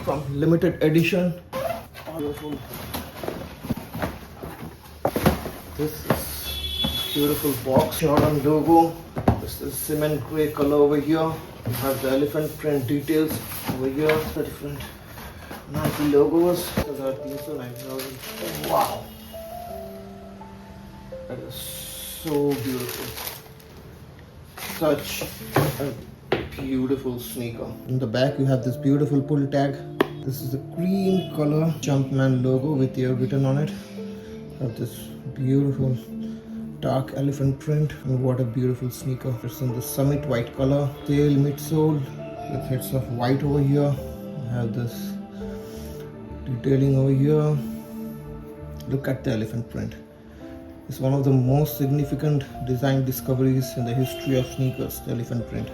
from limited edition. Beautiful. This is beautiful box Jordan logo. This is cement gray color over here. You have the elephant print details over here. The different Nike logos. Wow, that is so beautiful. Such a beautiful sneaker. In the back you have this beautiful pull tag. This is a cream color Jumpman logo with your written on it. You have this beautiful dark elephant print, and what a beautiful sneaker. It's in the summit white color. Tail midsole with hits of white over here. You have this detailing over here. Look at the elephant print. It's one of the most significant design discoveries in the history of sneakers, the elephant print.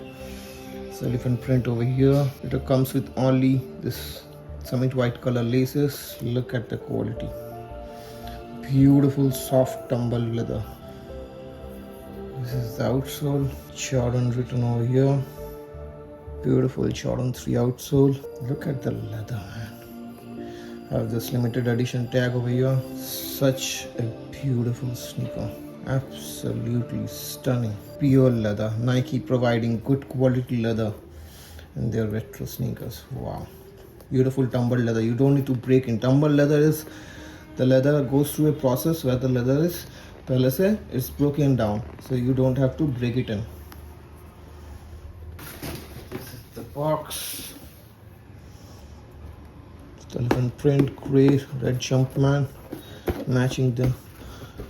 It's elephant print over here. It comes with only this summit white color laces. Look at the quality. Beautiful soft tumble leather. This is the outsole. Jordan written over here. Beautiful Jordan 3 outsole. Look at the leather, man. I have this limited edition tag over here. Such a beautiful sneaker. Absolutely stunning. Pure leather. Nike providing good quality leather in their retro sneakers. Wow. Beautiful tumble leather. You don't need to break in. Tumble leather is the leather goes through a process where the leather is it's broken down, so you don't have to break it in. This is the box. It's elephant print, gray, red Jumpman, matching the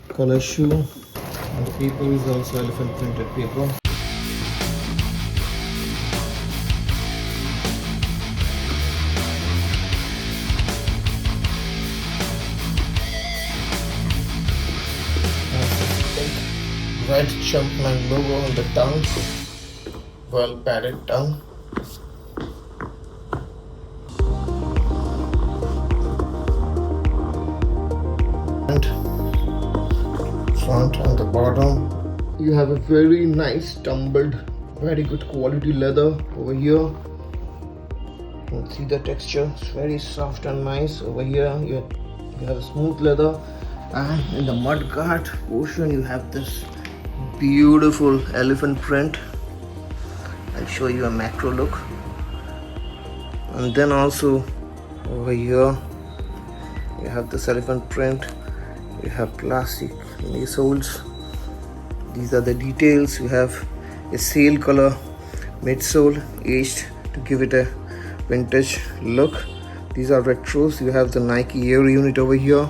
color shoe. And the paper is also elephant printed paper. Red Jumpman logo on the tongue, well padded tongue. And front and the bottom, you have a very nice tumbled, very good quality leather over here. You can see the texture, it's very soft and nice. Over here you have a smooth leather, and in the mudguard portion you have this beautiful elephant print. I'll show you a macro look. And then also over here you have this elephant print. You have plastic knee soles. These are the details. You have a sail color midsole aged to give it a vintage look. These are retros. You have the Nike Air unit over here,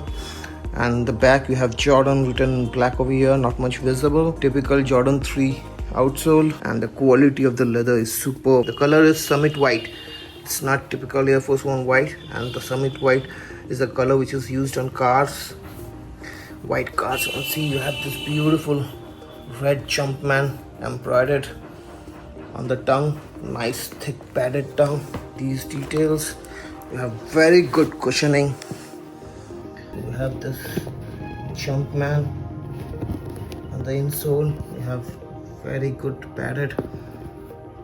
and the back you have Jordan written in black over here, not much visible. Typical Jordan 3 outsole, and the quality of the leather is superb. The color is summit white. It's not typical Air Force One white, and the summit white is a color which is used on cars, white cars. And see, you have this beautiful red Jumpman embroidered on the tongue, nice thick padded tongue. These details, you have very good cushioning. You have this Jumpman on the insole. You have very good padded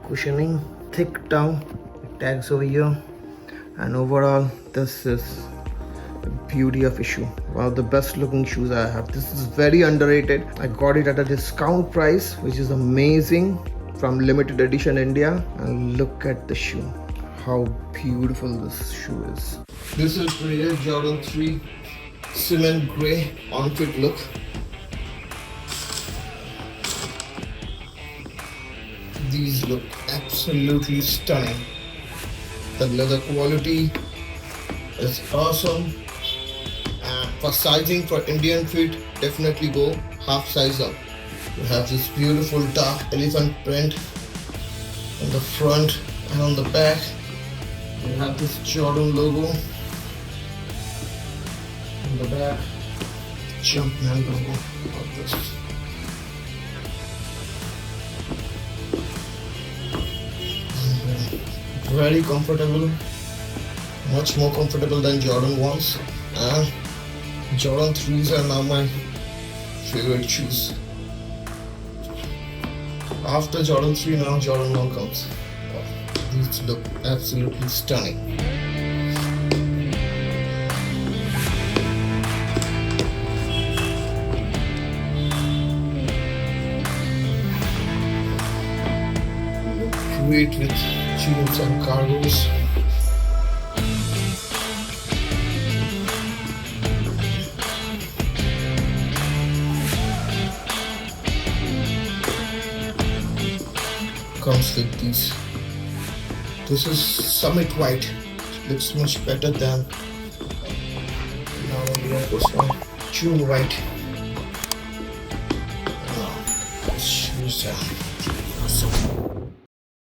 cushioning, thick tongue, tags over here, and overall this is the beauty of a shoe. One of the best looking shoes I have. This is very underrated. I got it at a discount price, which is amazing, from limited edition India. And look at the shoe, how beautiful this shoe is. This is Real Jordan 3 cement gray on-fit look. These look absolutely stunning. The leather quality is awesome, and for sizing for Indian feet, definitely go half size up. You have this beautiful dark elephant print on the front and on the back. You have this Jordan logo on the back, Jumpman logo of this. Very comfortable, much more comfortable than Jordan 1s, and Jordan 3s are now my favorite shoes. After Jordan 3, now Jordan 1 comes. These look absolutely stunning. great with jeans and cargos. Comes like these. This is Summit White. It looks much better than now we have this one, June White. Shoes are awesome.